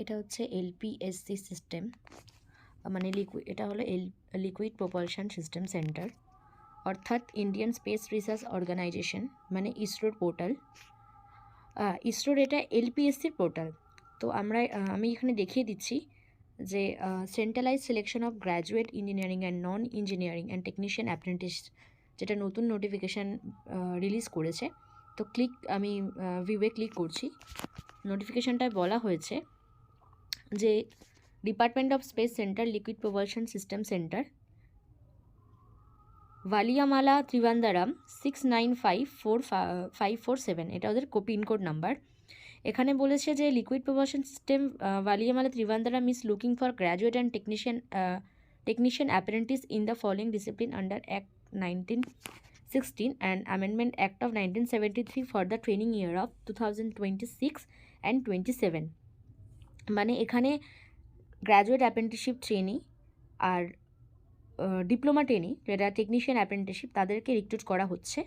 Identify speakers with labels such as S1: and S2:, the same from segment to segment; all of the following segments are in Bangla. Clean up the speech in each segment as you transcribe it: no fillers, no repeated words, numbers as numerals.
S1: এটা হচ্ছে এলপিএসসি সিস্টেম, মানে এটা হলো লিকুইড প্রপালশন সিস্টেম সেন্টার, অর্থাৎ ইন্ডিয়ান স্পেস রিসার্চ অর্গানাইজেশন, মানে ইসরোর পোর্টাল। ইসরোর এটা এলপিএসসির পোর্টাল। তো আমি এখানে দেখিয়ে দিচ্ছি যে centralise selection of graduate engineering and non engineering and technician apprentice, যেটা নতুন নোটিফিকেশান রিলিজ করেছে। তো আমি ভিউয়ে ক্লিক করছি। নোটিফিকেশানটায় বলা হয়েছে যে department of space centre liquid propulsion system centre, Valiamala Trivandrum 6954 এটা ওদের পিনকোড নাম্বার। এখানে বলেছে যে liquid propulsion system Valiamala Trivandrum is looking for graduate and technician apprentice in the following discipline under act 1916 and Amendment Act of 1973 for the training year of 2026 and 27। মানে এখানে গ্র্যাজুয়েট অ্যাপ্রেন্টিসশিপ ট্রেনি আর ডিপ্লোমা ট্রেনি, যেটা টেকনিশিয়ান অ্যাপ্রেন্টিসশিপ, তাদেরকে রিক্রুট করা হচ্ছে।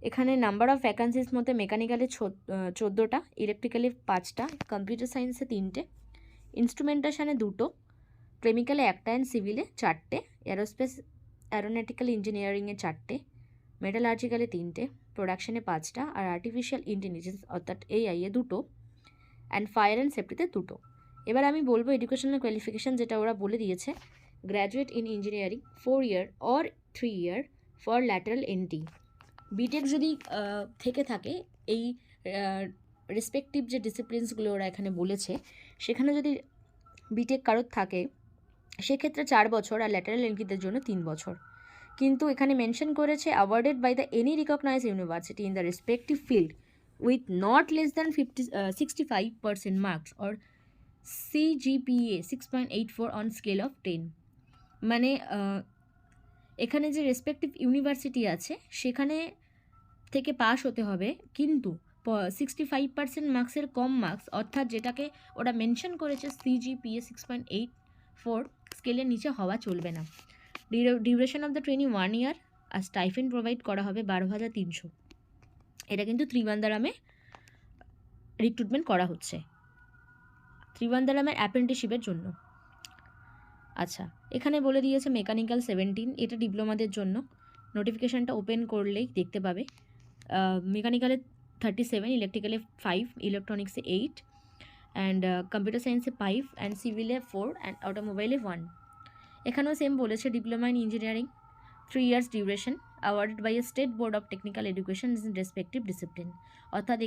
S1: এখানে নাম্বার অফ ভ্যাকান্সিস মধ্যে মেকানিক্যালে 14টা, ইলেকট্রিক্যালে 5টা, কম্পিউটার সায়েন্সে 3টে, ইনস্ট্রুমেন্টেশনে 2টো, কেমিক্যালে 1টা অ্যান্ড সিভিলে 4টে, অ্যারোনটিক্যাল ইঞ্জিনিয়ারিংয়ে 4টে, মেটালার্জিক্যালে 3টে, প্রোডাকশনে 5টা, আর আর্টিফিশিয়াল ইন্টেলিজেন্স অর্থাৎ এআইয়ে 2টো, অ্যান্ড ফায়ার অ্যান্ড সেফটিতে 2টো। এবার আমি বলবো এডুকেশনাল কোয়ালিফিকেশান, যেটা ওরা বলে দিয়েছে, graduate in engineering 4 year or 3 year for lateral entry. BTech যদি থেকে থাকে, এই রেসপেক্টিভ যে ডিসিপ্লিনসগুলো ওরা এখানে বলেছে, সেখানে যদি বিটেক কারোর থাকে, সেক্ষেত্রে 4 বছর, আর ল্যাটারাল এন্ট্রিদের জন্য 3 বছর। কিন্তু এখানে মেনশন করেছে awarded by the any recognise university in the respective field with not less than 65% marks or CGPA 6.84 on scale of 10। মানে এখানে যে রেসপেক্টিভ ইউনিভার্সিটি আছে সেখানে থেকে পাস হতে হবে, কিন্তু 65% মার্কসের কম মার্কস, অর্থাৎ যেটাকে ওরা মেনশন করেছে CGPA 6.84 স্কেলের নিচে হওয়া চলবে না। Duration of the training 1 year, আর স্টাইফেন্ড প্রোভাইড করা হবে 12,300। এটা কিন্তু ত্রিভান্দারামে রিক্রুটমেন্ট করা হচ্ছে, ত্রিভান্দারামের অ্যাপ্রেন্টিসশিপের জন্য। আচ্ছা, এখানে বলে দিয়েছে মেকানিক্যাল 17, এটা ডিপ্লোমাদের জন্য। নোটিফিকেশানটা ওপেন করলেই দেখতে পাবে। মেকানিক্যালে 37, ইলেকট্রিক্যালে 5, ইলেকট্রনিক্সে 8, অ্যান্ড কম্পিউটার সায়েন্সে 5, অ্যান্ড সিভিলে 4, অ্যান্ড অটোমোবাইলে 1। এখানেও সেম বলেছে diploma in engineering 3 years duration, awarded by a state board of technical education in respective discipline. অর্থাৎ